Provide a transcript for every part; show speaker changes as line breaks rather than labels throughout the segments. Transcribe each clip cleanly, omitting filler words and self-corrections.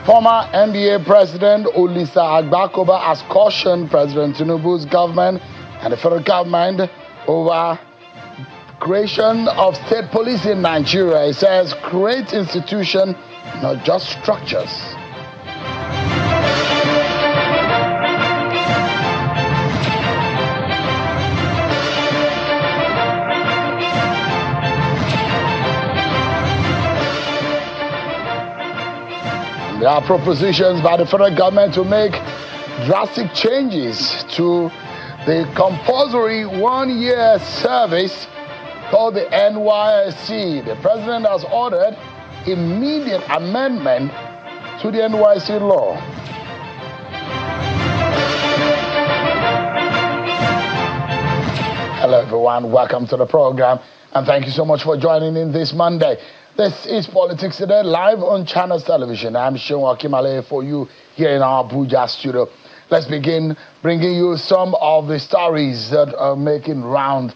Former NDA President Olisa Agbakoba has cautioned President Tinubu's government and the federal government over creation of state police in Nigeria. He says create institution, not just structures. There are propositions by the federal government to make drastic changes to the compulsory one-year service called the NYSC. The president has ordered immediate amendment to the NYSC law. Hello everyone, welcome to the program and thank you so much for joining in this Monday. This is Politics Today, live on Channels Television. I'm Seun Akimale for you here in our Abuja studio. Let's begin bringing you some of the stories that are making round.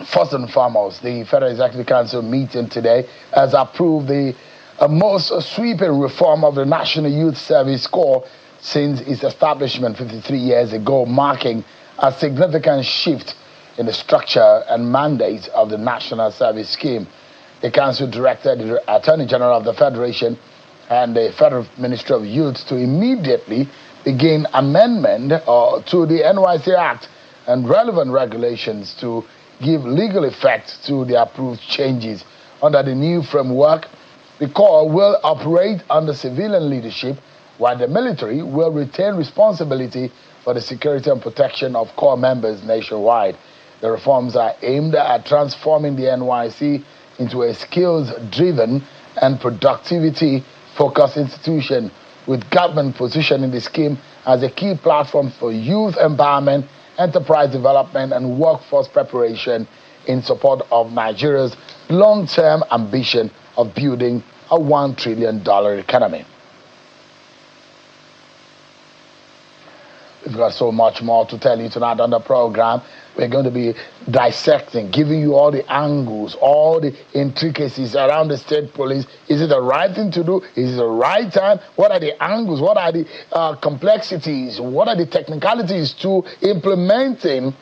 First and foremost, the Federal Executive Council meeting today has approved the most sweeping reform of the National Youth Service Corps since its establishment 53 years ago, marking a significant shift in the structure and mandate of the National Service Scheme. The Council directed the Attorney General of the Federation and the Federal Ministry of Youth to immediately begin amendment to the NYSC Act and relevant regulations to give legal effect to the approved changes. Under the new framework, the Corps will operate under civilian leadership, while the military will retain responsibility for the security and protection of Corps members nationwide. The reforms are aimed at transforming the NYSC into a skills-driven and productivity-focused institution, with government positioning the scheme as a key platform for youth empowerment, enterprise development, and workforce preparation in support of Nigeria's long-term ambition of building a $1 trillion economy. We've got so much more to tell you tonight on the program. We're going to be dissecting, giving you all the angles, all the intricacies around the state police. Is it the right thing to do? Is it the right time? What are the angles? What are the complexities? What are the technicalities to implementing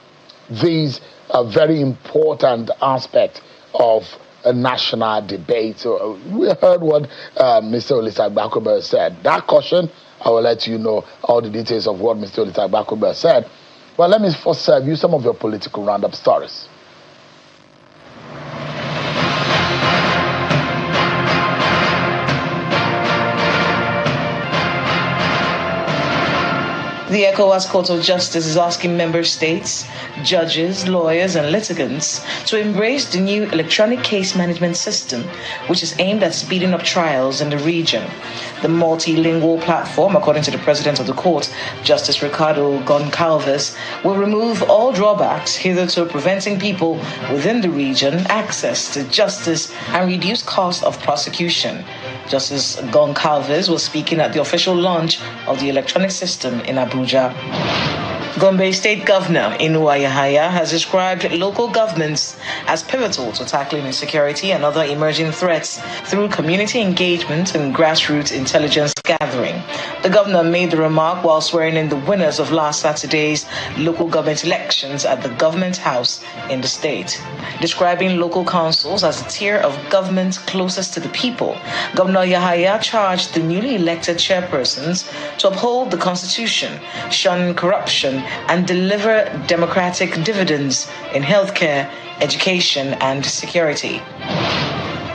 these very important aspects of a national debate? So we heard what Mr. Olisa Agbakoba said. That caution, I will let you know all the details of what Mr. Olisa Agbakoba said. But let me first serve you some of your political roundup stories.
The ECOWAS Court of Justice is asking member states, judges, lawyers, and litigants to embrace the new electronic case management system, which is aimed at speeding up trials in the region. The multilingual platform, according to the president of the court, Justice Ricardo Goncalves, will remove all drawbacks hitherto preventing people within the region access to justice and reduce cost of prosecution. Justice Goncalves was speaking at the official launch of the electronic system in Abuja. Gombe State Governor Inuwa Yahaya has described local governments as pivotal to tackling insecurity and other emerging threats through community engagement and grassroots intelligence gathering. The governor made the remark while swearing in the winners of last Saturday's local government elections at the government house in the state. Describing local councils as a tier of government closest to the people, Governor Yahaya charged the newly elected chairpersons to uphold the constitution, shun corruption, and deliver democratic dividends in healthcare, education, and security.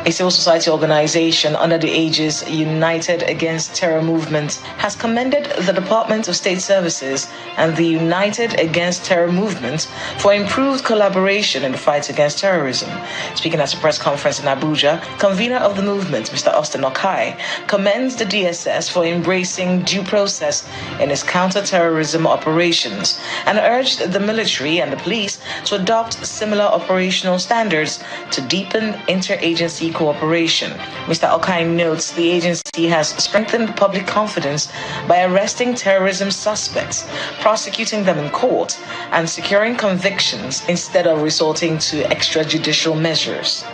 A civil society organization under the aegis United Against Terror Movement has commended the Department of State Services and the United Against Terror Movement for improved collaboration in the fight against terrorism. Speaking at a press conference in Abuja, convener of the movement, Mr. Austin Okai, commends the DSS for embracing due process in its counter-terrorism operations and urged the military and the police to adopt similar operational standards to deepen interagency cooperation. Mr. Okai notes the agency has strengthened public confidence by arresting terrorism suspects, prosecuting them in court, and securing convictions instead of resorting to extrajudicial measures.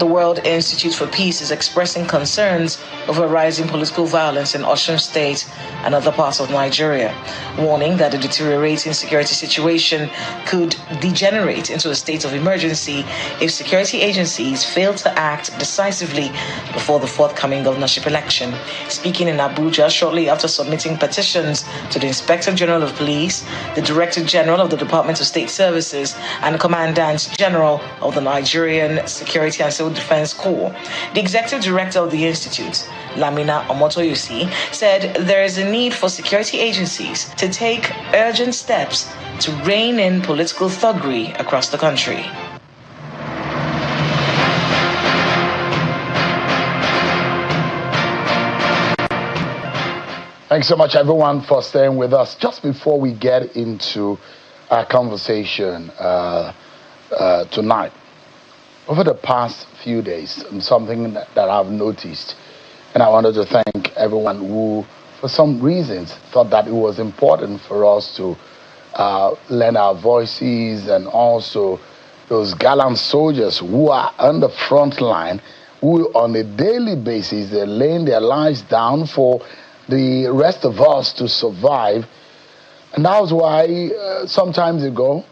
The World Institute for Peace is expressing concerns over rising political violence in Osun State and other parts of Nigeria, warning that the deteriorating security situation could degenerate into a state of emergency if security agencies fail to act decisively before the forthcoming governorship election. Speaking in Abuja shortly after submitting petitions to the Inspector General of Police, the Director General of the Department of State Services, and Commandant General of the Nigerian Security and Civil Defense Corps, the Executive Director of the Institute, Lamina Omotoyosi, said there is a need for security agencies to take urgent steps to rein in political thuggery across the country.
Thanks so much, everyone, for staying with us. Just before we get into our conversation tonight, over the past few days, something that I've noticed, and I wanted to thank everyone who, for some reasons, thought that it was important for us to lend our voices, and also those gallant soldiers who are on the front line, who on a daily basis, they're laying their lives down for the rest of us to survive. And that was why some time ago,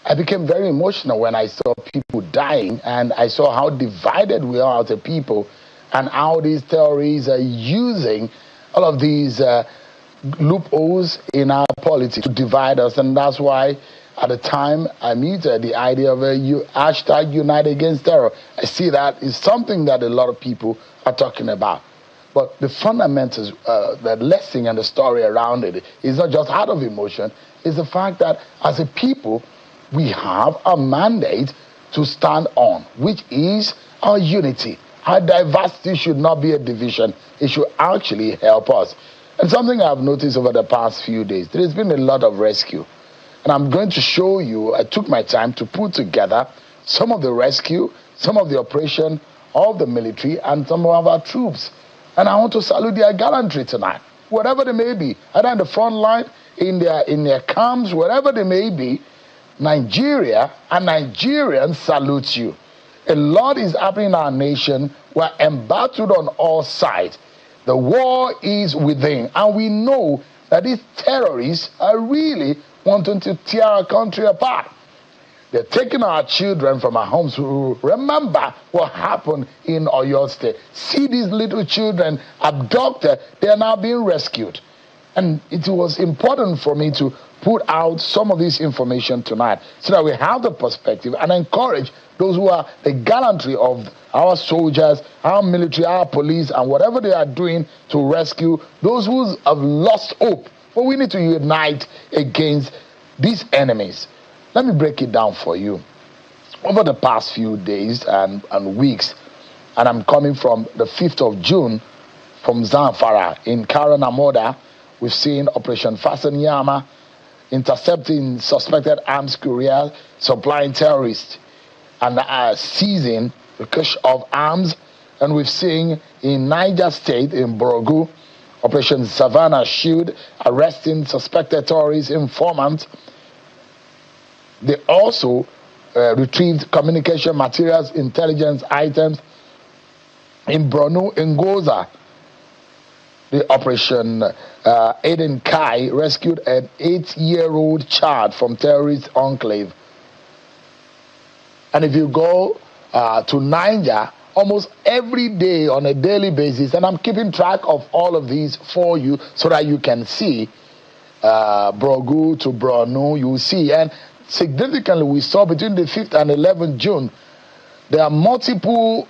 I became very emotional when I saw people dying, and I saw how divided we are as a people, and how these terrorists are using all of these loopholes in our politics to divide us. And that's why at the time I muted the idea of a hashtag Unite Against Terror. I see that is something that a lot of people are talking about. But the fundamentals, the lesson and the story around it is not just out of emotion. It's the fact that as a people, we have a mandate to stand on, which is our unity. Our diversity should not be a division. It should actually help us. And something I've noticed over the past few days, there has been a lot of rescue. And I'm going to show you, I took my time to put together some of the rescue, some of the operation of the military, and some of our troops. And I want to salute their gallantry tonight, whatever they may be, either in the front line, in their camps, wherever they may be. Nigeria and Nigerians salute you. A lot is happening in our nation. We're embattled on all sides. The war is within, and we know that these terrorists are really wanting to tear our country apart. They're taking our children from our homes. Remember what happened in Oyo State. See these little children abducted. They are now being rescued. And it was important for me to put out some of this information tonight so that we have the perspective and encourage those who are the gallantry of our soldiers, our military, our police, and whatever they are doing to rescue those who have lost hope. But we need to unite against these enemies. Let me break it down for you. Over the past few days and weeks, and I'm coming from the 5th of June from Zamfara in Karanamoda, we've seen Operation Fasten Yama, intercepting suspected arms couriers, supplying terrorists, and seizing the cache of arms. And we've seen in Niger State, in Borogu, Operation Savannah Shield, arresting suspected terrorist informants. They also retrieved communication materials, intelligence items. In Borno, in Goza, the Operation Aiden Kai rescued an 8-year-old child from terrorist enclave. And if you go to Niger, almost every day on a daily basis, and I'm keeping track of all of these for you so that you can see Brogu to Borno, you will see. And significantly, we saw between the 5th and 11th June, there are multiple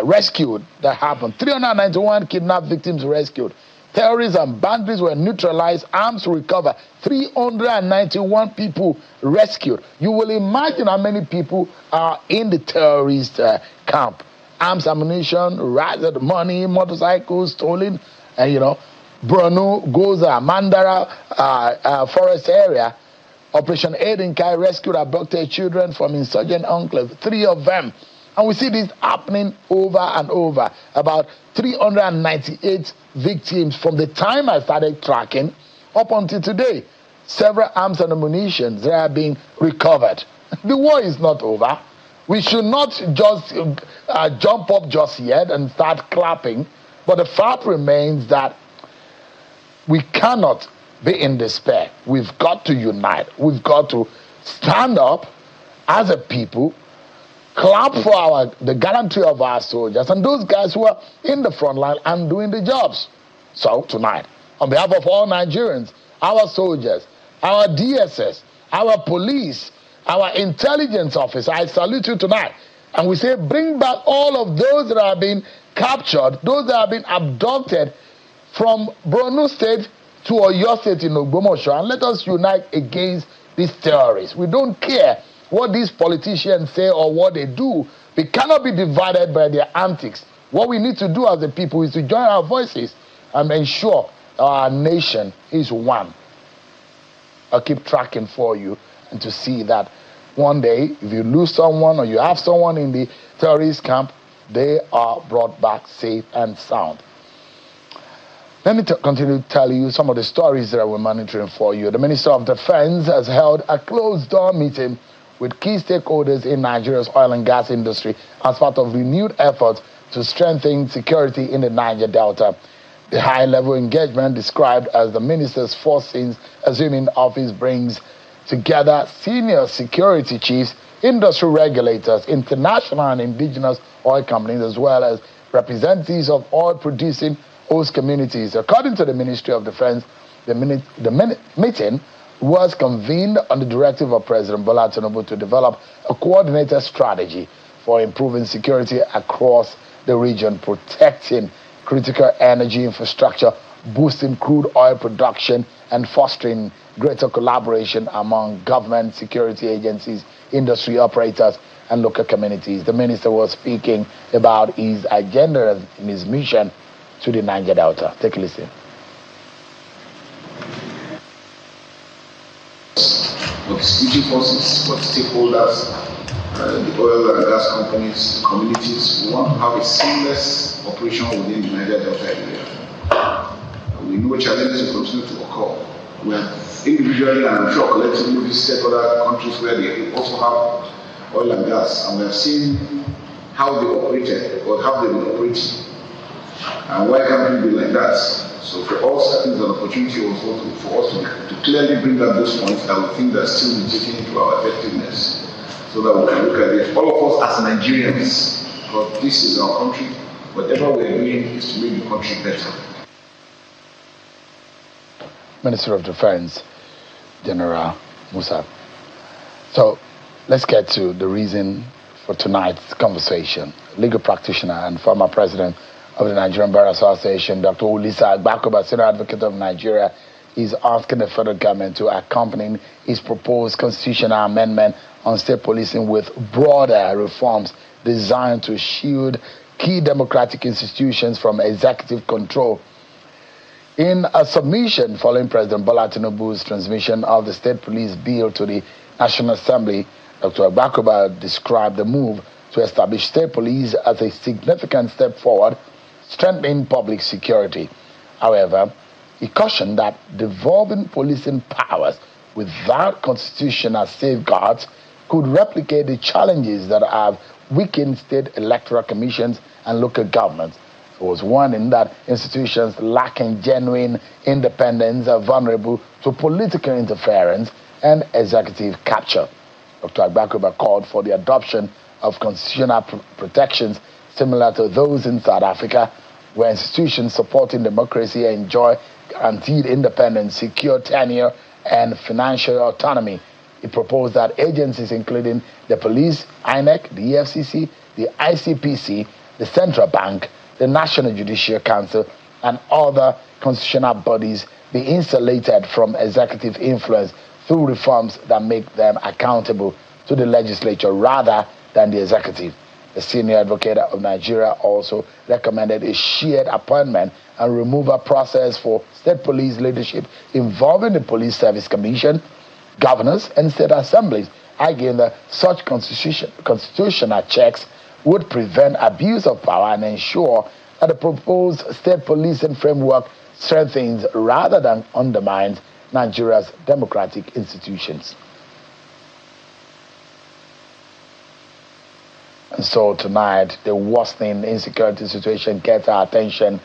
rescued that happened. 391 kidnapped victims rescued. Terrorists and bandits were neutralized. Arms recovered. 391 people rescued. You will imagine how many people are in the terrorist camp. Arms, ammunition, raided money, motorcycles stolen, and Borno, Goza, Mandara forest area. Operation Aiden Kai rescued abducted children from insurgent enclave, 3 of them. And we see this happening over and over. About 398 victims from the time I started tracking up until today. Several arms and ammunition that are being recovered. The war is not over. We should not just jump up just yet and start clapping, but the fact remains that we cannot be in despair. We've got to unite. We've got to stand up as a people, clap for the gallantry of our soldiers and those guys who are in the front line and doing the jobs. So tonight, on behalf of all Nigerians, our soldiers, our DSS, our police, our intelligence officer, I salute you tonight. And we say, bring back all of those that have been captured, those that have been abducted from Borno State to Oyo State in Ogbomoso, and let us unite against these terrorists. We don't care what these politicians say or what they do. We cannot be divided by their antics. What we need to do as a people is to join our voices and ensure our nation is one. I'll keep tracking for you and to see that one day, if you lose someone or you have someone in the terrorist camp, they are brought back safe and sound. Let me continue to tell you some of the stories that we're monitoring for you. The Minister of Defense has held a closed-door meeting with key stakeholders in Nigeria's oil and gas industry as part of renewed efforts to strengthen security in the Niger Delta. The high-level engagement, described as the minister's first since assuming office, brings together senior security chiefs, industry regulators, international and indigenous oil companies, as well as representatives of oil-producing host communities. According to the Ministry of Defense, the meeting was convened on the directive of President Bola Tinubu to develop a coordinated strategy for improving security across the region, protecting critical energy infrastructure, boosting crude oil production, and fostering greater collaboration among government, security agencies, industry operators, and local communities. The minister was speaking about his agenda and his mission to the Niger Delta. Take a listen.
For the security forces, for the stakeholders, the oil and gas companies, the communities, we want to have a seamless operation within the Niger Delta area. We know challenges will continue to occur. We have individually and I'm sure collectively visited other countries where they also have oil and gas, and we have seen how they operated or how they've been operating. And why can't we be like that? So for us, I think it's an opportunity also for us to clearly bring out those points that we think that still mitigating into our effectiveness, so that we can look at it. All of us as Nigerians, because this is our country, whatever we're doing is to make the country better.
Minister of Defense, General Musa. So let's get to the reason for tonight's conversation. Legal practitioner and former president of the Nigerian Bar Association, Dr. Olisa Agbakoba, Senior Advocate of Nigeria, is asking the federal government to accompany his proposed constitutional amendment on state policing with broader reforms designed to shield key democratic institutions from executive control. In a submission following President Bola Tinubu's transmission of the state police bill to the National Assembly, Dr. Agbakoba described the move to establish state police as a significant step forward, strengthening public security. However, he cautioned that devolving policing powers without constitutional safeguards could replicate the challenges that have weakened state electoral commissions and local governments. He was warning that institutions lacking genuine independence are vulnerable to political interference and executive capture. Dr. Agbakoba called for the adoption of constitutional protections similar to those in South Africa, where institutions supporting democracy enjoy guaranteed independence, secure tenure, and financial autonomy. He proposed that agencies including the police, INEC, the EFCC, the ICPC, the Central Bank, the National Judicial Council, and other constitutional bodies be insulated from executive influence through reforms that make them accountable to the legislature rather than the executive. The Senior Advocate of Nigeria also recommended a shared appointment and removal process for state police leadership involving the Police Service Commission, governors, and state assemblies, arguing that such constitutional checks would prevent abuse of power and ensure that the proposed state policing framework strengthens rather than undermines Nigeria's democratic institutions. And so tonight, the worsening insecurity situation gets our attention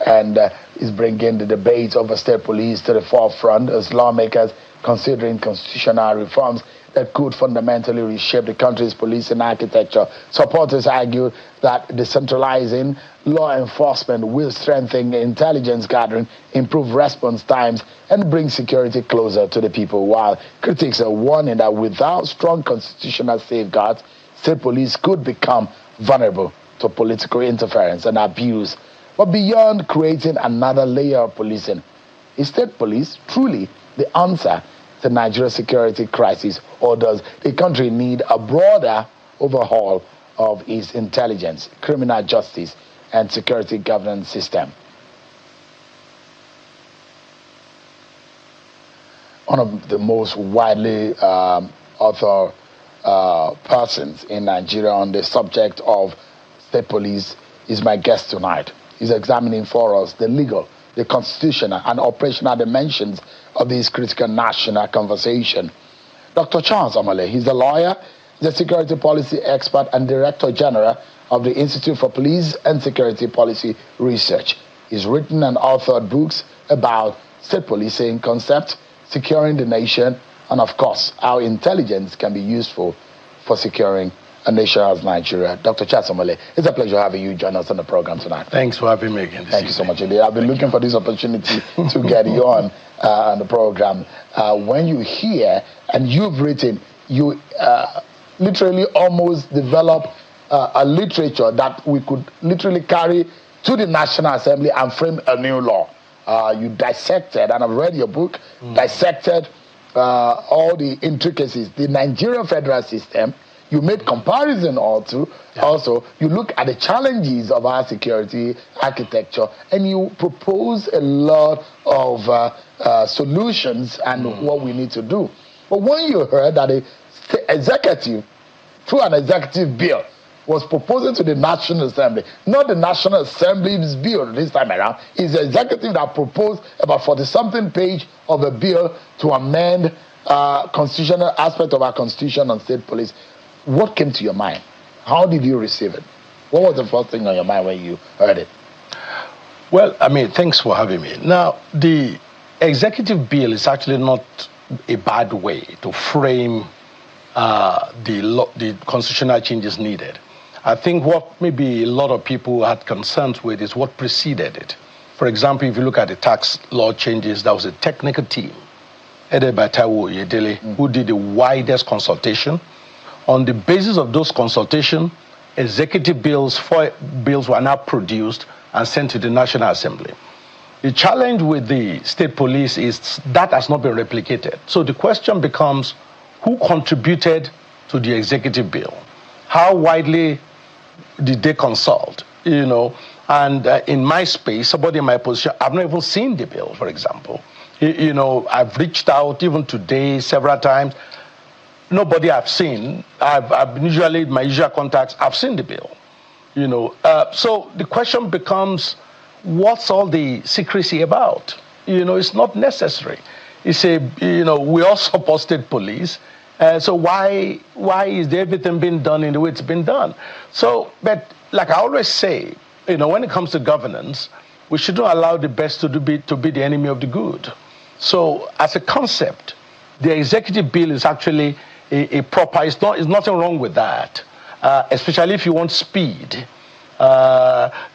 and is bringing the debate over state police to the forefront as lawmakers considering constitutional reforms that could fundamentally reshape the country's policing architecture. Supporters argue that decentralizing law enforcement will strengthen intelligence gathering, improve response times, and bring security closer to the people, while critics are warning that without strong constitutional safeguards, state police could become vulnerable to political interference and abuse. But beyond creating another layer of policing, is state police truly the answer to Nigeria's security crisis, or does the country need a broader overhaul of its intelligence, criminal justice, and security governance system? One of the most widely authored persons in Nigeria on the subject of state police is my guest tonight. He's examining for us the legal, the constitutional, and operational dimensions of this critical national conversation. Dr. Charles Omole, he's a lawyer, the security policy expert, and director general of the Institute for Police and Security Policy Research. He's written and authored books about state policing concept, securing the nation, and of course, how intelligence can be useful for securing a nation as Nigeria. Dr. Charles Omole, it's a pleasure having you join us on the program tonight.
Thanks for having me again.
Thank you so much, indeed. I've been looking for this opportunity to get you on the program. When you hear, and you've written, you literally almost develop a literature that we could literally carry to the National Assembly and frame a new law. You dissected, and I've read your book, dissected all the intricacies, the Nigerian federal system. You made comparison also. You look at the challenges of our security architecture, and you propose a lot of solutions and what we need to do. But when you heard that the executive, through an executive bill, was proposing to the National Assembly, not the National Assembly's bill this time around, it's the executive that proposed about 40-something page of a bill to amend constitutional aspect of our constitution on state police. What came to your mind? How did you receive it? What was the first thing on your mind when you heard it?
Well, thanks for having me. Now, the executive bill is actually not a bad way to frame the constitutional changes needed. I think what maybe a lot of people had concerns with is what preceded it. For example, if you look at the tax law changes, there was a technical team headed by Taiwo Oyedele who did the widest consultation. On the basis of those consultations, executive bills were now produced and sent to the National Assembly. The challenge with the state police is that has not been replicated. So the question becomes, who contributed to the executive bill? How widely did they consult? And in my space, somebody in my position, I've not even seen the bill, for example. I've reached out even today several times. Nobody I've seen. I've usually, my usual contacts, I've seen the bill. So the question becomes, what's all the secrecy about? It's not necessary. It's we all support state police. So why is everything being done in the way it's been done? So, but like I always say, when it comes to governance, we shouldn't allow the best to be the enemy of the good. So as a concept, the executive bill is actually a proper, it's nothing wrong with that, especially if you want speed.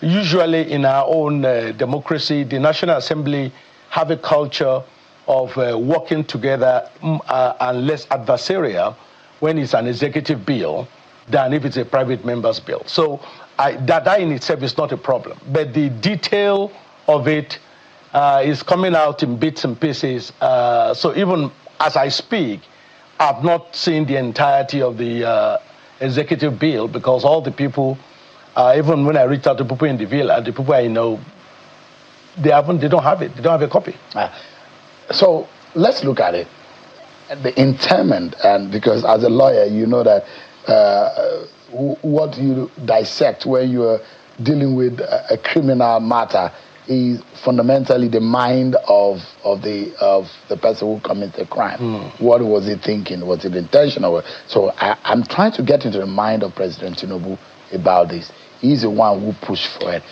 Usually in our own democracy, the National Assembly have a culture of working together and less adversarial when it's an executive bill than if it's a private member's bill. So that in itself is not a problem. But the detail of it is coming out in bits and pieces. So even as I speak, I've not seen the entirety of the executive bill because all the people, even when I reach out to people in the villa, the people I know, they don't have it. They don't have a copy.
So let's look at it. The interment, and because as a lawyer, you know that what you dissect when you are dealing with a criminal matter is fundamentally the mind of the person who commits the crime. What was he thinking? Was it intentional? So I'm trying to get into the mind of President Tinubu about this. He's the one who pushed for it.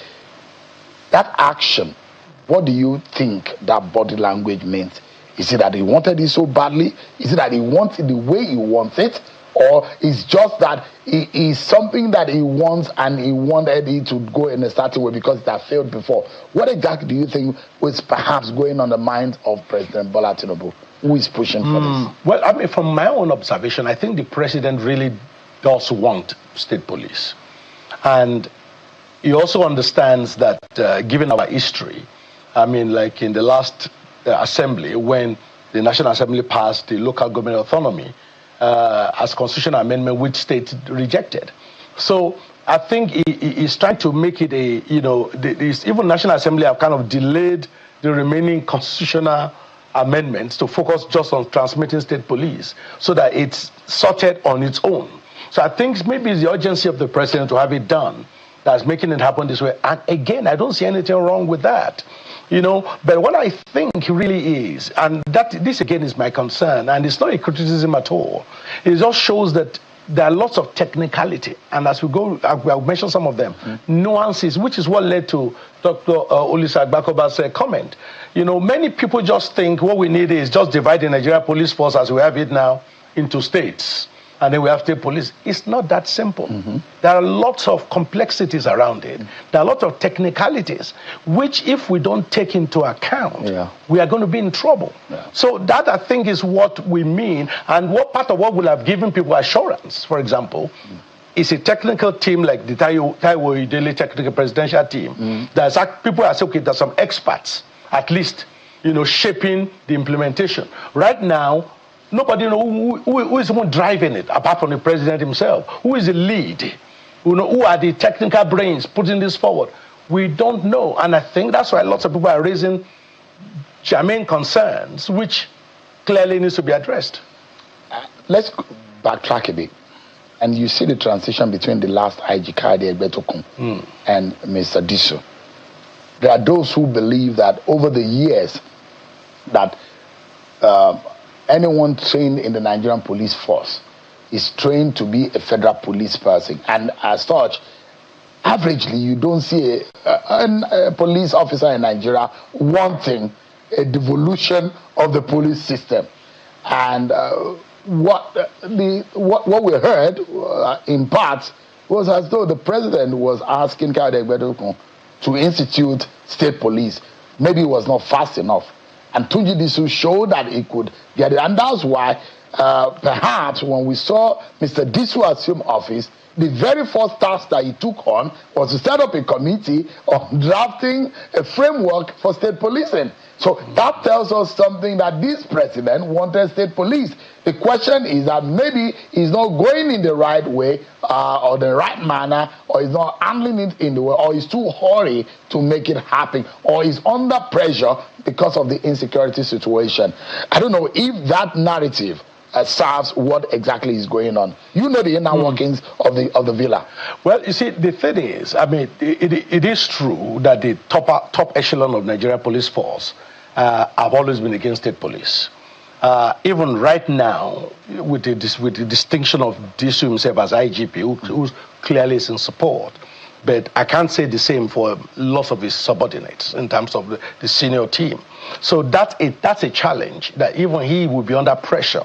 That action, what do you think that body language meant? Is it that he wanted it so badly? Is it that he wants it the way he wants it? Or it's just that it is something that he wants and he wanted it to go in a certain way because it had failed before? What exactly do you think was perhaps going on the mind of President Bola Tinubu, who is pushing for this?
Well, I mean, from my own observation, I think the president really does want state police. And he also understands that given our history, I mean, like in the last assembly, when the National Assembly passed the local government autonomy, as constitutional amendment, which states rejected. So I think he's trying to make it even National Assembly have kind of delayed the remaining constitutional amendments to focus just on transmitting state police so that it's sorted on its own. So I think maybe it's the urgency of the president to have it done that's making it happen this way. And again, I don't see anything wrong with that. But what I think really is, and this again is my concern, and it's not a criticism at all, it just shows that there are lots of technicality, and as we go, I'll mention some of them, nuances, which is what led to Dr. Olisa Agbakoba's comment. Many people just think what we need is just divide the Nigeria police force as we have it now into states, and then we have state police. It's not that simple. There are lots of complexities around it. There are a lot of technicalities, which if we don't take into account, we are going to be in trouble. So that, I think, is what we mean. And what part of what will have given people assurance, for example, is a technical team like the Taiwo Idele Technical Presidential Team. There's people are saying, okay, there's some experts, at least, shaping the implementation. Right now, nobody knows who is the one driving it, apart from the president himself. Who is the lead? Who are the technical brains putting this forward? We don't know. And I think that's why lots of people are raising germane concerns, which clearly needs to be addressed.
Let's backtrack a bit. And you see the transition between the last IG Kade Egbetokun and Mr. Diso. There are those who believe that over the years that anyone trained in the Nigerian police force is trained to be a federal police person. And as such, averagely, you don't see a police officer in Nigeria wanting a devolution of the police system. And what we heard in part was as though the president was asking Kade Egbetokun to institute state police. Maybe it was not fast enough. And Tunji Disu showed that he could get it. And that's why perhaps when we saw Mr. Disu assume office, the very first task that he took on was to set up a committee on drafting a framework for state policing. So that tells us something that this president wanted state police. The question is that maybe he's not going in the right way or the right manner, or he's not handling it in the way, or he's too hurried to make it happen, or he's under pressure because of the insecurity situation. I don't know if that narrative serves what exactly is going on. You know the inner workings of the villa. Well, you see, the thing is, I mean, it is true that the top echelon of Nigeria police force have always been against state police. Even right now, with the distinction of Disu himself as IGP, who clearly is in support. But I can't say the same for lots of his subordinates in terms of the senior team. So that's a challenge that even he will be under pressure,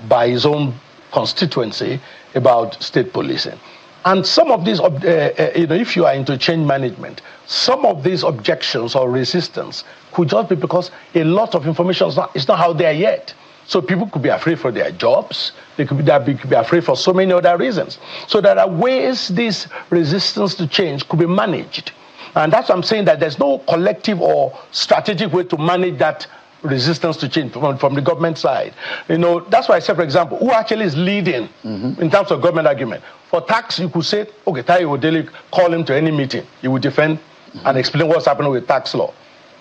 by his own constituency about state policing. And some of these, if you are into change management, some of these objections or resistance could just be because a lot of information is not out there yet. So people could be afraid for their jobs. They could be afraid for so many other reasons. So there are ways this resistance to change could be managed. And that's why I'm saying that there's no collective or strategic way to manage that resistance to change from the government side. That's why I said, for example, who actually is leading in terms of government argument? For tax, you could say, okay, Taiwo Idele, call him to any meeting. He will defend and explain what's happening with tax law.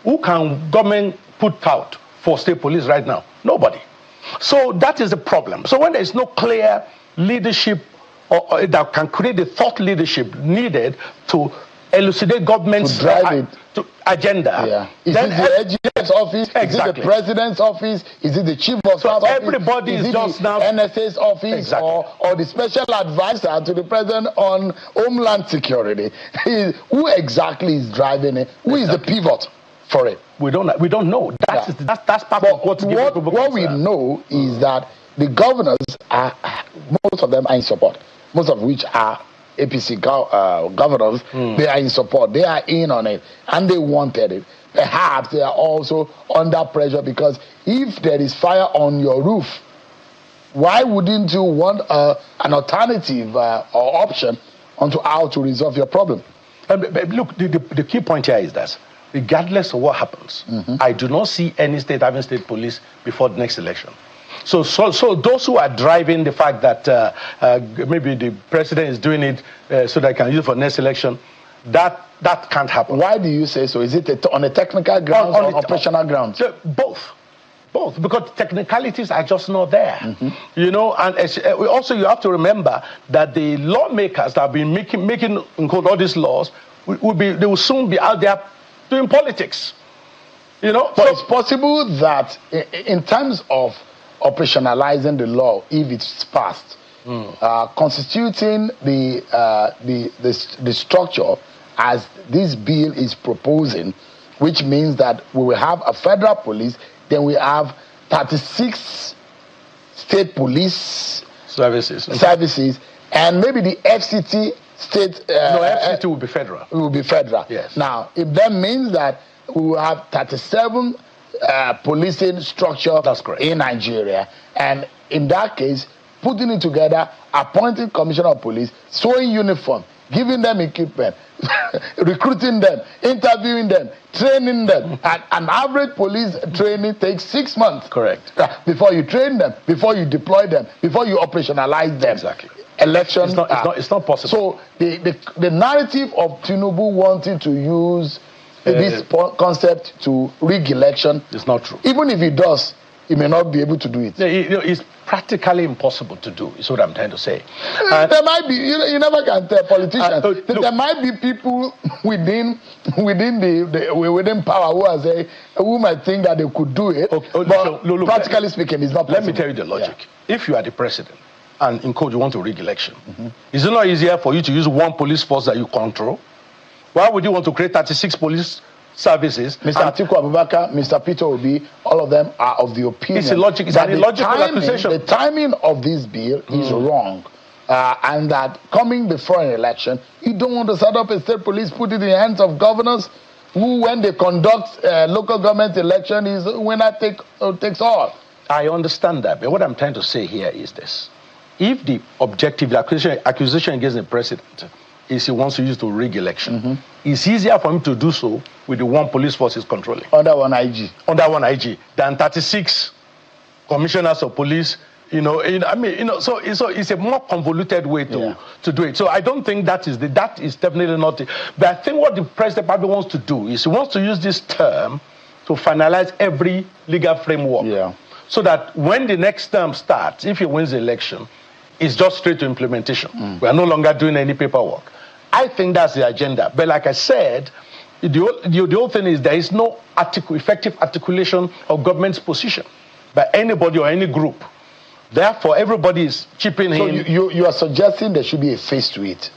Who can government put out for state police right now? Nobody. So that is the problem. So when there is no clear leadership or that can create the thought leadership needed to
elucidate government's
to drive
agenda.
Yeah. Is it the AG's office?
Exactly.
Is it the president's office? Is it the chief of staff office?
Everybody is just
the
now
NSA's office,
exactly.
or the special advisor to the president on Homeland Security? Who exactly is driving it? Who is the pivot for it?
We don't know. That's part of what
we know is that the governors most of them are in support. Most of which are APC governors. They are in support. They are in on it, and they wanted it. Perhaps they are also under pressure because if there is fire on your roof, why wouldn't you want an alternative or option onto how to resolve your problem?
Look, the key point here is that regardless of what happens, I do not see any state having state police before the next election. So those who are driving the fact that maybe the president is doing it so that they can use it for next election, that can't happen.
Why do you say so? Is it on a technical grounds or operational grounds?
Both, because technicalities are just not there. You know, and also you have to remember that the lawmakers that have been making all these laws they will soon be out there doing politics. You know,
but it's possible that in terms of operationalizing the law, if it's passed, constituting the structure as this bill is proposing, which means that we will have a federal police, then we have 36 state police services, and maybe the FCT state.
No, FCT will be federal.
It will be federal.
Yes.
Now, if that means that we will have 37 policing structure in Nigeria, and in that case, putting it together, appointing commissioner of police, sewing uniform, giving them equipment, recruiting them, interviewing them, training them. And an average police training takes 6 months.
Correct.
Before you train them, before you deploy them, before you operationalize them.
Exactly.
Elections.
It's not possible.
So the narrative of Tinubu wanting to use this concept to rig election
is not true.
Even if he does, he may not be able to do it.
It's practically impossiple to do, is what I'm trying to say.
There might be, you never can tell politicians. There might be people within power who might think that they could do it. But practically speaking, it's not possible.
Let me tell you the logic. Yeah. If you are the president and in code you want to rig election, is it not easier for you to use one police force that you control? Why would you want to create 36 police services?
Mr. Atiku Abubakar, Mr. Peter Obi, all of them are of the opinion.
It's illogical. It's an illogical accusation.
The timing of this bill is wrong. And that coming before an election, you don't want to set up a state police, put it in the hands of governors who, when they conduct local government election, is winner takes all.
I understand that. But what I'm trying to say here is this. If the objective, the accusation against the president is he wants to use to rig election, it's easier for him to do so with the one police force he's controlling.
Under one IG.
Than 36 commissioners of police, so it's a more convoluted way to do it. So I don't think that is definitely not it. But I think what the president probably wants to do is he wants to use this term to finalize every legal framework.
Yeah.
So that when the next term starts, if he wins the election, it's just straight to implementation. We are no longer doing any paperwork. I think that's the agenda. But like I said, the whole thing is there is no effective articulation of government's position by anybody or any group. Therefore, everybody is chipping in.
So you are suggesting there should be a face to it?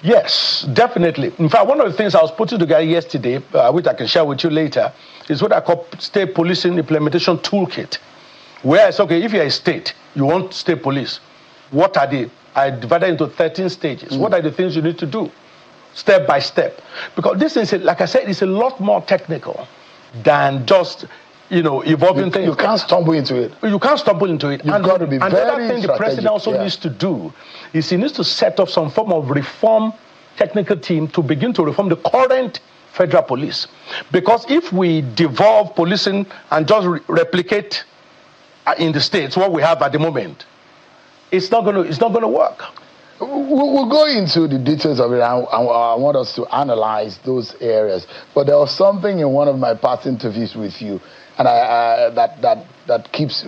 Yes, definitely. In fact, one of the things I was putting together yesterday, which I can share with you later, is what I call State Policing Implementation Toolkit. Where it's okay, if you're a state, you want state police. What are they? I divided into 13 stages. What are the things you need to do? Step by step. Because this is, like I said, it's a lot more technical than just, evolving things.
You can't stumble into it.
You can't stumble into it.
You've got to be very strategic.
Another thing the president also needs to do is he needs to set up some form of reform technical team to begin to reform the current federal police. Because if we devolve policing and just replicate in the states what we have at the moment, it's not going to work.
We'll go into the details of it, and I want us to analyze those areas. But there was something in one of my past interviews with you, and that keeps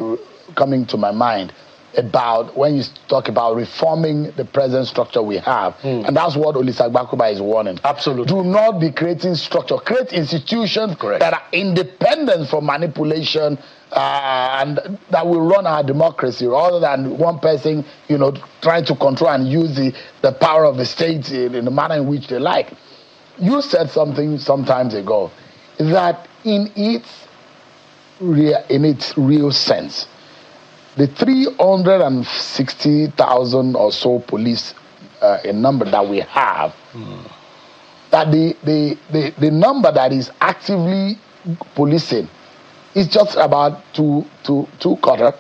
coming to my mind. about when you talk about reforming the present structure we have. And that's what Olusegun is warning.
Absolutely.
Do not be creating structure. Create institutions that are independent from manipulation and that will run our democracy rather than one person, trying to control and use the power of the state in the manner in which they like. You said something some time ago that in its real sense, the 360,000 or so police in number that we have, that the number that is actively policing is just about two quarter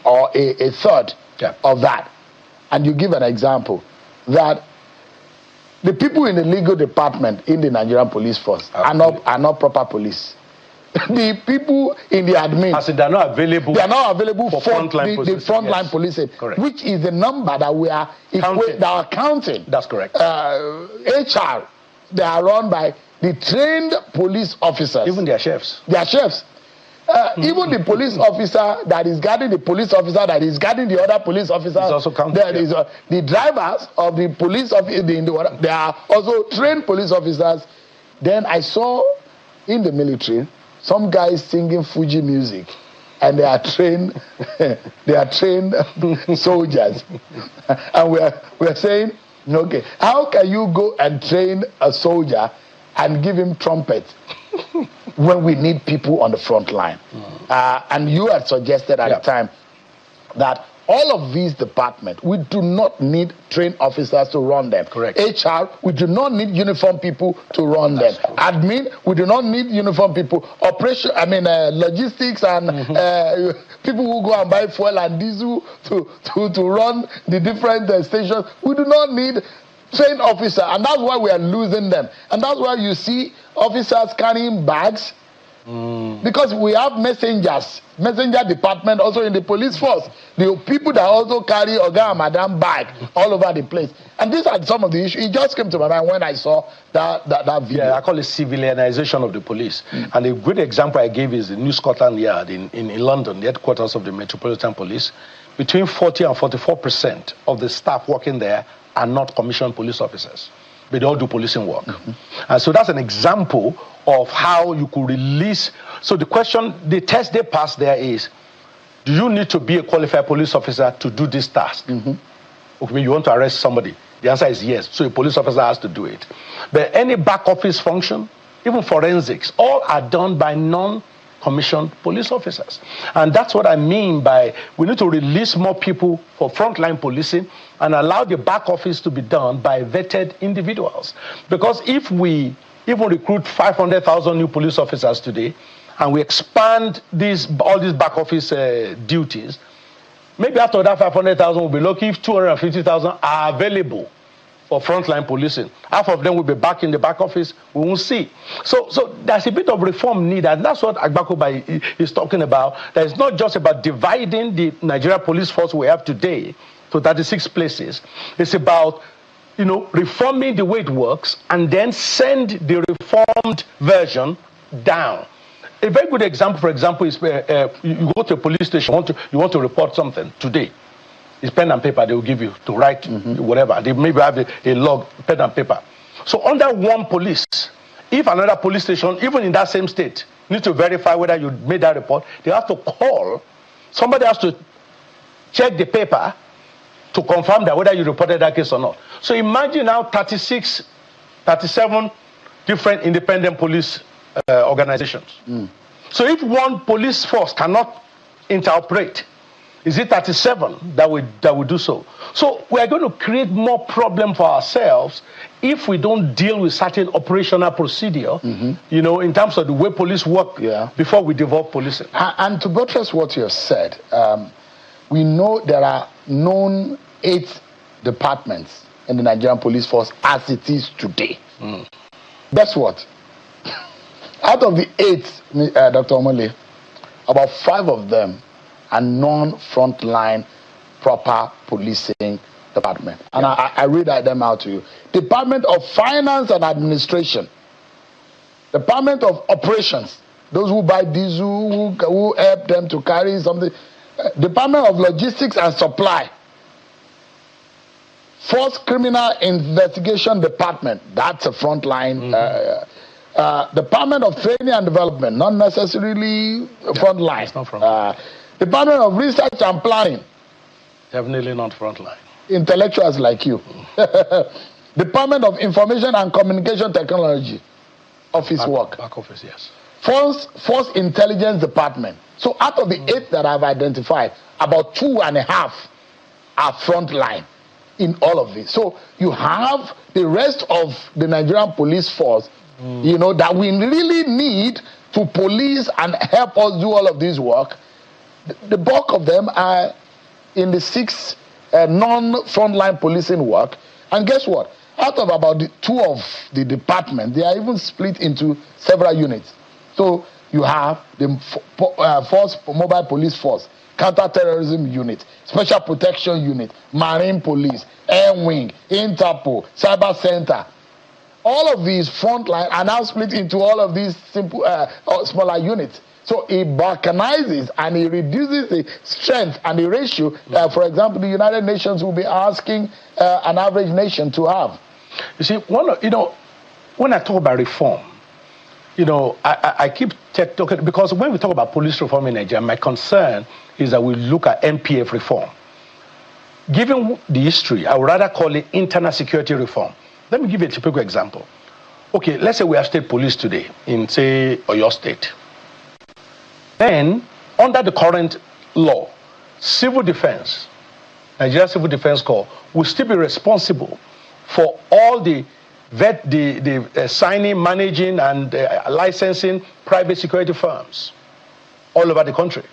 or a third of that. And you give an example that the people in the legal department in the Nigerian police force are not proper police. The people in the admin,
they are not available.
They are not available for
the
frontline policing, which is the number that we are counting.
That's correct.
HR, they are run by the trained police officers.
Even their chefs.
Their chefs. Even the police officer that is guarding the police officer that is guarding the other police officers.
It's also counted.
The drivers of the police officers, they are also trained police officers. Then I saw in the military some guys singing Fuji music, and they are trained. They are trained soldiers, and we are saying, okay, how can you go and train a soldier and give him trumpet when we need people on the front line? And you had suggested at the time that all of these departments, we do not need trained officers to run them.
Correct.
HR, we do not need uniformed people to run them. Admin, we do not need uniformed people. Logistics and people who go and buy fuel and diesel to run the different stations. We do not need trained officers, and that's why we are losing them. And that's why you see officers carrying bags. Because we have messenger department also in the police force. The people that also carry Oga and Madam bag all over the place. And these are some of the issues. It just came to my mind when I saw that video.
Yeah, I call it civilianization of the police. And a good example I gave is the New Scotland Yard in London, the headquarters of the Metropolitan Police. Between 40 and 44% of the staff working there are not commissioned police officers. They don't do policing work. And so that's an example of how you could release. So the question, the test they pass there is, do you need to be a qualified police officer to do this task? Okay, you want to arrest somebody. The answer is yes. So a police officer has to do it. But any back office function, even forensics, all are done by non-commissioned police officers. And that's what I mean by we need to release more people for frontline policing and allow the back office to be done by vetted individuals. Because if we even recruit 500,000 new police officers today, and we expand all these back office duties, maybe after that 500,000 we'll be lucky if 250,000 are available for frontline policing. Half of them will be back in the back office, we won't see. So there's a bit of reform needed, and that's what Agbakoba is talking about. That it's not just about dividing the Nigeria police force we have today to 36 places. It's about reforming the way it works and then send the reformed version down. A very good example, for example, is you go to a police station, you want to report something today. It's pen and paper they will give you to write whatever. They maybe have a log, pen and paper. So under one police, if another police station, even in that same state, need to verify whether you made that report, they have to call. Somebody has to check the paper to confirm that whether you reported that case or not. So imagine now 37 different independent police organizations. So if one police force cannot interoperate, is it 37 that would do so? So we are going to create more problem for ourselves if we don't deal with certain operational procedure, in terms of the way police work before we develop policing.
And to buttress what you have said, we know there are known 8 departments in the Nigerian police force as it is today. Guess what? Out of the 8, Dr. Omole, about 5 of them are non-frontline proper policing department. And I read them out to you. Department of Finance and Administration. Department of Operations. Those who buy diesel, who help them to carry something. Department of Logistics and Supply, Force Criminal Investigation Department, that's a frontline. Department of Training and Development, not necessarily frontline.
It's not frontline.
Department of Research and Planning,
definitely not frontline.
Intellectuals like you. Department of Information and Communication Technology, office work.
Back office, yes.
Force Intelligence Department. So out of the 8 that I've identified, about 2.5 are frontline in all of this. So you have the rest of the Nigerian police force, you know, that we really need to police and help us do all of this work. The bulk of them are in the 6 non-frontline policing work. And guess what? Out of about 2 of the departments, they are even split into several units. So you have the Force Mobile Police Force, Counter-Terrorism Unit, Special Protection Unit, Marine Police, Air Wing, Interpol, Cyber Center. All of these frontline are now split into all of these simple, smaller units. So it balkanizes and it reduces the strength and the ratio that, for example, the United Nations will be asking an average nation to have.
You see, when I talk about reform, I keep talking, because when we talk about police reform in Nigeria, my concern is that we look at MPF reform. Given the history, I would rather call it internal security reform. Let me give you a typical example. Okay, let's say we have state police today in, say, Oyo State. Then, under the current law, civil defense, Nigeria Civil Defense Corps, will still be responsible for all the signing, managing, and licensing private security firms all over the country.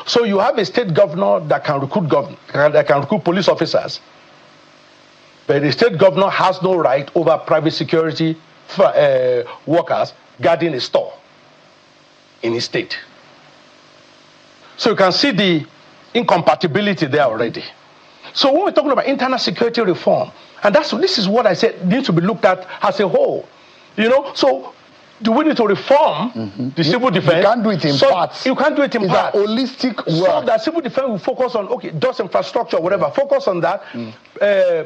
So you have a state governor that can recruit police officers, but the state governor has no right over private security workers guarding a store in his state. So you can see the incompatibility there already. So when we're talking about internal security reform, and this is what I said needs to be looked at as a whole. So do we need to reform the civil defense?
You can't do it in parts.
You can't do it in parts.
It's a holistic work.
So that civil defense will focus on, those infrastructure, whatever, focus on that.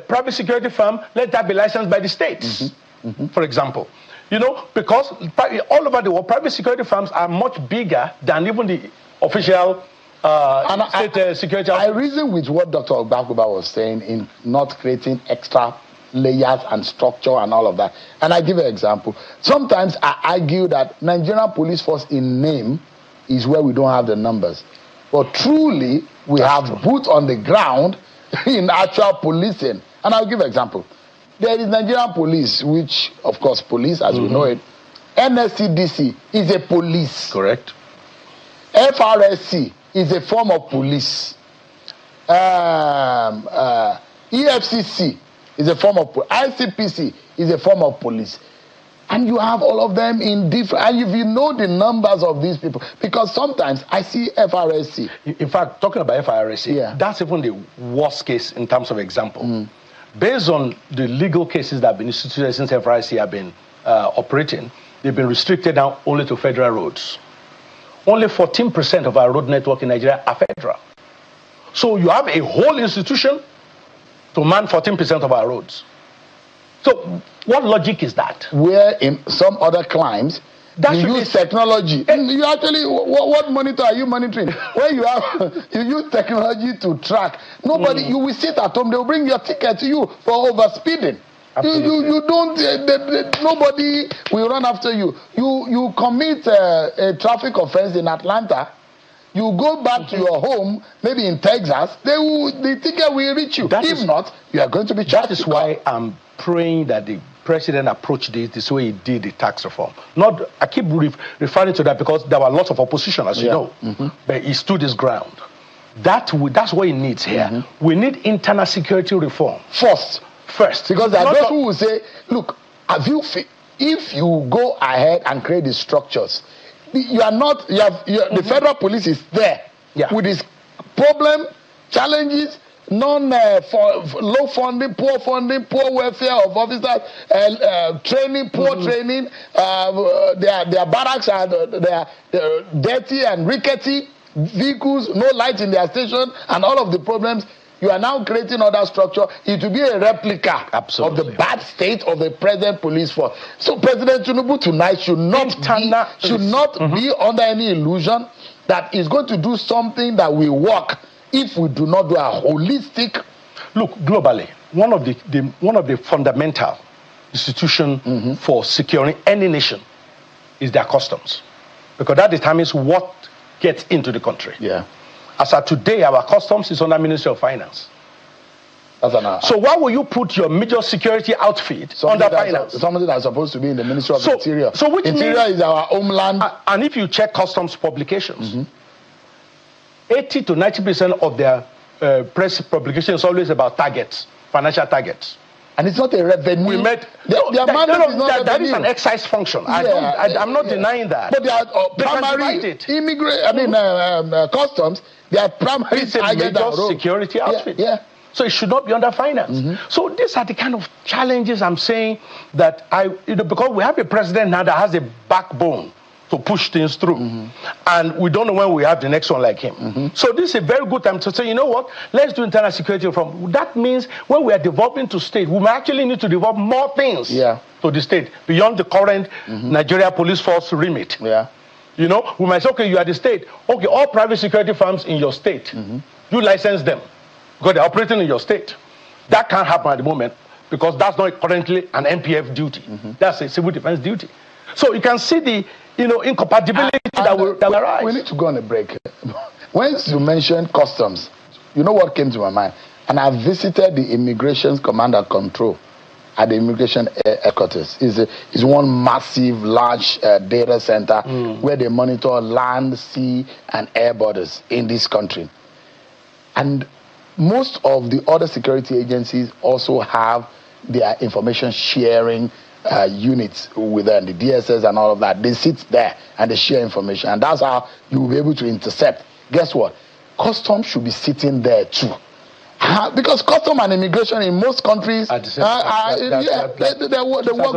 Private security firm, let that be licensed by the states, for example. Because all over the world, private security firms are much bigger than even the official state security.
I reason with what Dr. Ogbakuba was saying in not creating extra layers and structure and all of that. And I give an example. Sometimes I argue that Nigerian police force in name is where we don't have the numbers. But truly, we have boots on the ground in actual policing. And I'll give an example. There is Nigerian police, which, of course, police as we know it. NSCDC is a police.
Correct.
FRSC is a form of police. EFCC is a form of police. ICPC is a form of police. And you have all of them in different, and if you know the numbers of these people, because sometimes I see FRSC.
In fact, talking about FRSC, that's even the worst case in terms of example. Based on the legal cases that have been instituted since FRSC have been operating, they've been restricted now only to federal roads. Only 14% of our road network in Nigeria are federal. So you have a whole institution to man 14% of our roads. So what logic is that?
Where in some other climes, you use technology. You actually, what monitor are you monitoring? Where you use technology to track. Nobody, you will sit at home, they will bring your ticket to you for overspeeding. You don't, nobody will run after you. You commit a traffic offense in Atlanta, you go back to your home, maybe in Texas, the ticket will reach you. If not, you are going to be charged.
That is why I'm praying that the president approached this way he did the tax reform. I keep referring to that because there were lots of opposition, as you know, but he stood his ground. That's what he needs here. We need internal security reform first.
Because there are those who will say, look, if you go ahead and create the structures, the federal police is there with its problem, challenges, low funding, poor welfare of officers, training, poor training, their barracks are dirty and rickety. vehicles, no light in their station, and all of the problems. You are now creating other structure. It will be a replica of the bad state of the present police force. So President Tinubu tonight should not be under any illusion that is going to do something that will work if we do not do a holistic.
Look, globally, one of the fundamental institutions for securing any nation is their customs, because that determines what gets into the country.
Yeah.
As of today, our customs is under Ministry of Finance. So why will you put your major security outfit under finance?
Something that's supposed to be in the Ministry of Interior.
So which
Interior is our homeland.
And if you check customs publications, 80 to 90% of their press publications is always about targets, financial targets.
And it's not a revenue.
That is an excise function. I'm not denying that.
But they are primary customs. They are primary.
It's a major security outfit.
Yeah.
So it should not be under finance. So these are the kind of challenges I'm saying that because we have a president now that has a backbone to push things through. And we don't know when we have the next one like him. So this is a very good time to say, you know what, let's do internal security reform. That means when we are developing to state, we might actually need to develop more things to the state beyond the current Nigeria police force remit. You know, we might say, okay, you are the state. Okay, all private security firms in your state, you license them because they're operating in your state. That can't happen at the moment because that's not currently an NPF duty. That's a civil defense duty. So you can see the incompatibility that will arise.
We need to go on a break. Once you mentioned customs, you know what came to my mind? And I visited the Immigration Command and Control at the Immigration Headquarters. It's one massive, large data center where they monitor land, sea, and air borders in this country. And most of the other security agencies also have their information sharing units within the DSS and all of that. They sit there and they share information, and that's how you will be able to intercept. Guess what? Customs should be sitting there too, because custom and immigration in most countries they work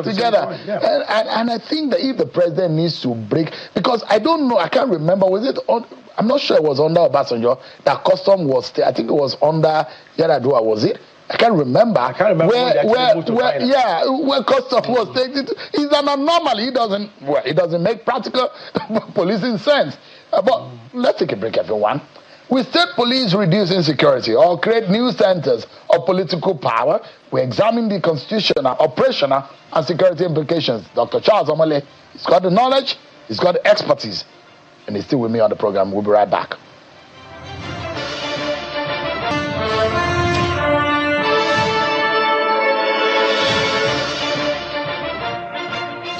together. And I think that if the president needs to break, because I don't know, I can't remember, I'm not sure it was under Obasanjo that custom was. I think it was under Yar'Adua, was it? I can't remember where custom was taken. It's an anomaly. It doesn't make practical policing sense. But let's take a break, everyone. Will state police reduce insecurity or create new centers of political power? We examine the constitutional, operational, and security implications. Dr. Charles Omole, he's got the knowledge, he's got the expertise, and he's still with me on the program. We'll be right back.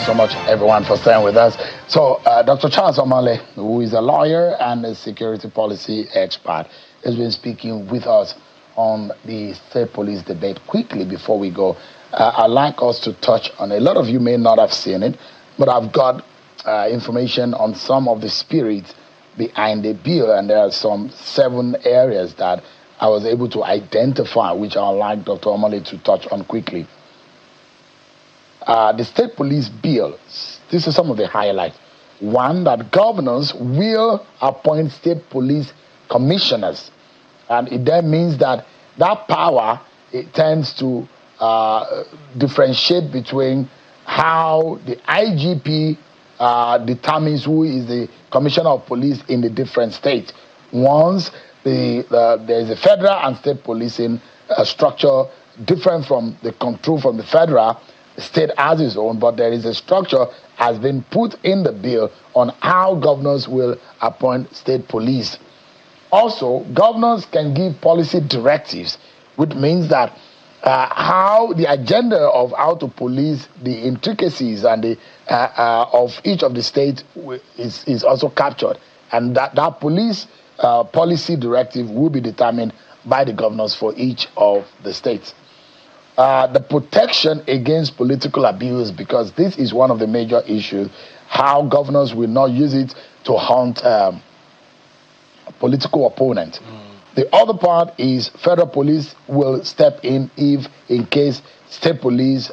So much, everyone, for staying with us. So, Dr. Charles Omole, who is a lawyer and a security policy expert, has been speaking with us on the state police debate. Quickly, before we go, I'd like us to touch on, a lot of you may not have seen it, but I've got information on some of the spirit behind the bill, and there are 7 areas that I was able to identify, which I'd like Dr. Omole to touch on quickly. The state police bill, this is some of the highlights. 1, that governors will appoint state police commissioners. And it then means that power, it tends to differentiate between how the IGP determines who is the commissioner of police in the different states. Once there is a federal and state policing structure different from the control from the federal, state has its own, but there is a structure has been put in the bill on how governors will appoint state police. Also, governors can give policy directives, which means that how the agenda of how to police the intricacies and the of each of the states is also captured, and that police policy directive will be determined by the governors for each of the states. The protection against political abuse, because this is one of the major issues, how governors will not use it to hunt political opponents. The other part is federal police will step in if, in case state police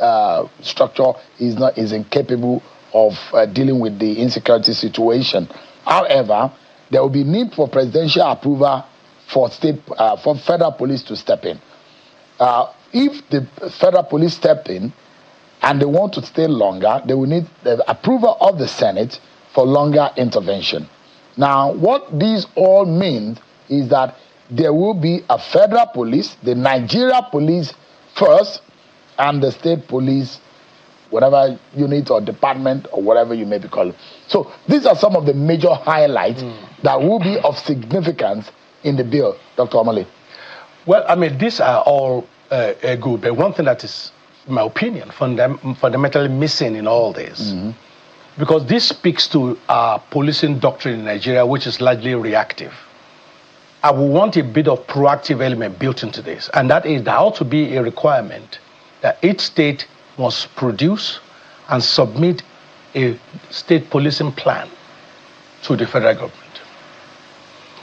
structure is incapable of dealing with the insecurity situation. However, there will be need for presidential approval for federal police to step in. If the federal police step in and they want to stay longer, they will need the approval of the Senate for longer intervention. Now, what these all mean is that there will be a federal police, the Nigeria police first, and the state police, whatever unit or department or whatever you may be called. So these are some of the major highlights that will be of significance in the bill, Dr. Omole.
Well, I mean, these are all good, but one thing that is, in my opinion, fundamentally missing in all this, because this speaks to our policing doctrine in Nigeria, which is largely reactive. I would want a bit of proactive element built into this, and that is there ought to be a requirement that each state must produce and submit a state policing plan to the federal government.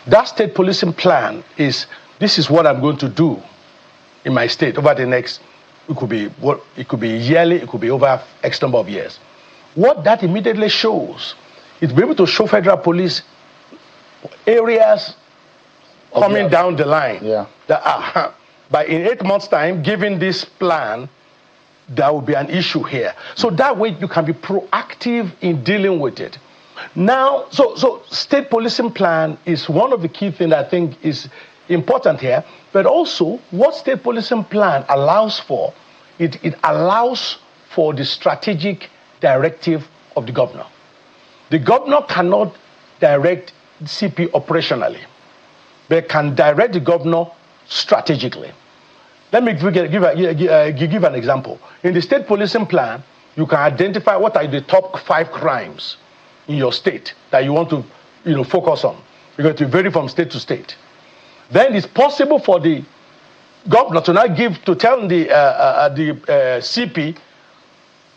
That state policing plan is, this is what I'm going to do in my state over the next, it could be yearly, it could be over X number of years. What that immediately shows is be able to show federal police areas coming down the line. That by in 8 months' time, given this plan, there will be an issue here. So that way you can be proactive in dealing with it. Now, so state policing plan is one of the key things I think is important here, but also what state policing plan allows for, it allows for the strategic directive of the governor. The governor cannot direct CP operationally, but can direct the governor strategically. Let me give an example. In the state policing plan, you can identify what are the top 5 crimes in your state that you want to focus on. You're going to vary from state to state. Then it's possible for the governor to now tell the CP,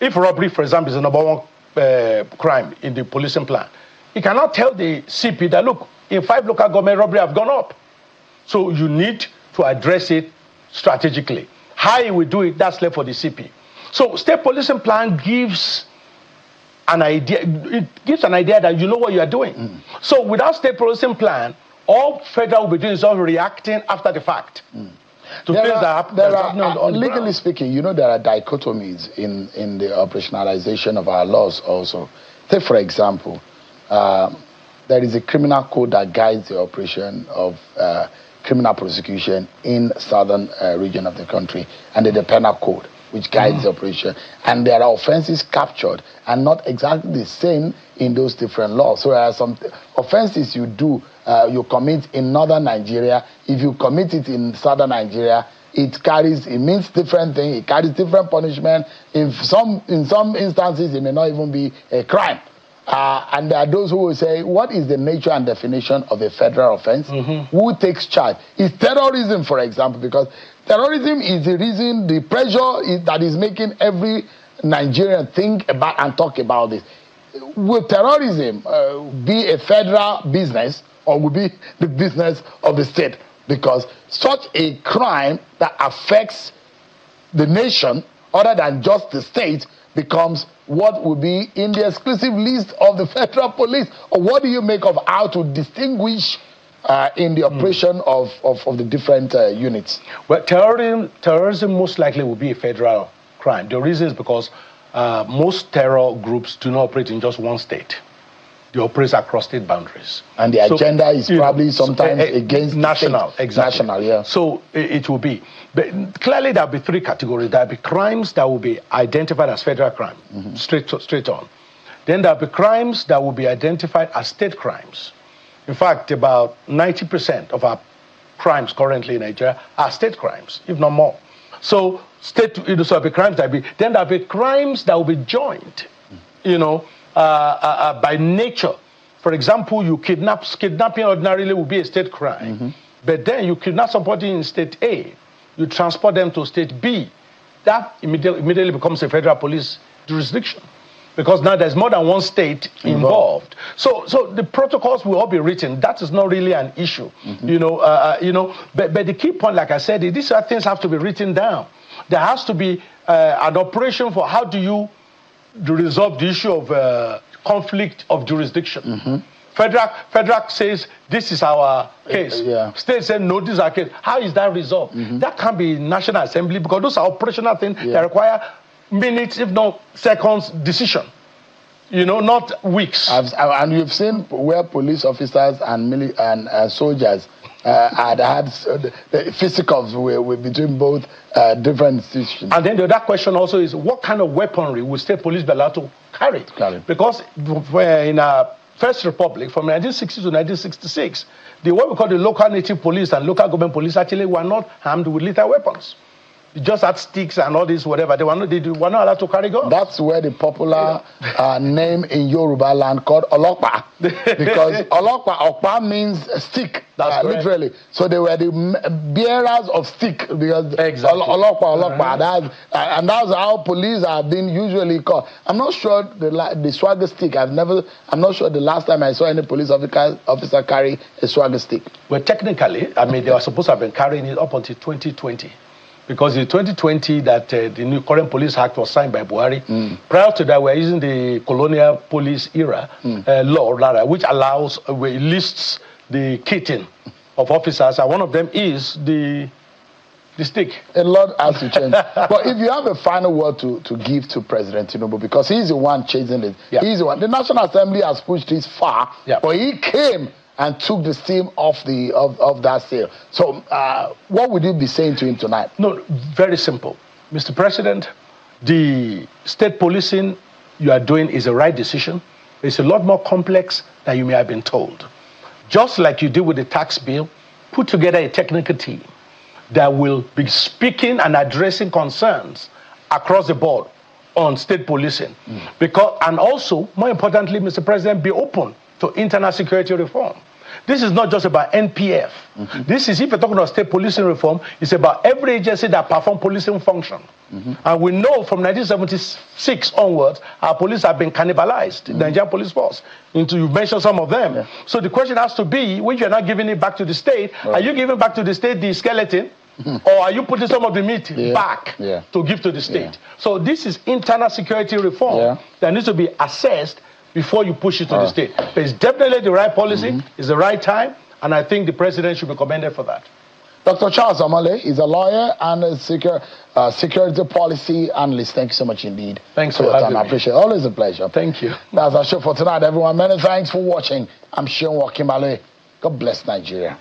if robbery, for example, is the number 1 crime in the policing plan, he cannot tell the CP that, look, in 5 local government robbery have gone up. So you need to address it strategically. How he will do it, that's left for the CP. So state policing plan gives an idea. It gives an idea that you know what you are doing. So without state policing plan, all federal will be doing is all reacting after the fact. To things that happen.
Legally speaking, there are dichotomies in the operationalization of our laws also. Take, for example, there is a criminal code that guides the operation of criminal prosecution in southern region of the country, and the penal code, which guides the operation. And there are offenses captured and not exactly the same in those different laws. So there are some offenses you commit in northern Nigeria. If you commit it in southern Nigeria, it means different things. It carries different punishment. In some instances, it may not even be a crime. And there are those who will say, what is the nature and definition of a federal offense? Who takes charge? Is terrorism, for example, because terrorism is the reason, the pressure that is making every Nigerian think about and talk about this. Will terrorism be a federal business, or will be the business of the state? Because such a crime that affects the nation, other than just the state, becomes what will be in the exclusive list of the federal police. Or what do you make of how to distinguish in the operation of the different units?
Well, terrorism most likely will be a federal crime. The reason is because most terror groups do not operate in just one state. They operate across state boundaries.
And the agenda is probably sometimes against
national,
state.
Exactly.
National, yeah.
So it will be. But clearly there will be 3 categories. There will be crimes that will be identified as federal crime, straight on. Then there will be crimes that will be identified as state crimes. In fact, about 90% of our crimes currently in Nigeria are state crimes, if not more. So so there will be crimes then there will be crimes that will be joint, by nature. For example, kidnapping ordinarily will be a state crime, but then you kidnap somebody in state A, you transport them to state B, that immediately becomes a federal police jurisdiction, because now there's more than one state involved. So the protocols will all be written. That is not really an issue, But the key point, like I said, these are things have to be written down. There has to be an operation for how do you resolve the issue of conflict of jurisdiction. Federal says this is our case. State says no, this is our case. How is that resolved? That can't be National Assembly, because those are operational things that require minutes, if not seconds, decision. Not weeks.
And you've seen where police officers and soldiers had the physicals between both different institutions.
And then the other question also is, what kind of weaponry will state police be allowed to carry? Because in our First Republic, from 1960 to 1966, what we call the local native police and local government police actually were not armed with lethal weapons. You just had sticks and all this, whatever. They were not allowed to carry guns.
That's where the popular name in Yoruba land called Olokpa. Because Okpa means stick, literally. So they were the bearers of stick. Because Olokpa. And that's how police have been usually called. I'm not sure the swagger stick. I'm not sure the last time I saw any police officer carry a swagger stick.
Well, technically, they were supposed to have been carrying it up until 2020. Because in 2020, that the new current police act was signed by Buhari. Prior to that, we're using the colonial police era law, which lists the kitting of officers, and one of them is the stick.
A lot has to change. But if you have a final word to give to President Tinubu, because he's the one chasing it, he's the one. The National Assembly has pushed this far, but he came and took the steam off that sail. So what would you be saying to him tonight?
No, very simple. Mr. President, the state policing you are doing is the right decision. It's a lot more complex than you may have been told. Just like you did with the tax bill, put together a technical team that will be speaking and addressing concerns across the board on state policing. And also, more importantly, Mr. President, be open to internal security reform. This is not just about NPF. This is, if you're talking about state policing reform, it's about every agency that performs policing function. And we know from 1976 onwards, our police have been cannibalized, the Nigerian police force. You mentioned some of them. So the question has to be, when you're not giving it back to the state, are you giving back to the state the skeleton? Or are you putting some of the meat back to give to the state? So this is internal security reform that needs to be assessed before you push it to the state. But it's definitely the right policy, it's the right time, and I think the president should be commended for that.
Dr. Charles Omole is a lawyer and a security policy analyst. Thank you so much indeed.
Thanks
for your time. I appreciate it. Always a pleasure.
Thank you.
That's our show for tonight, everyone. Many thanks for watching. I'm Sean Wakimale. God bless Nigeria.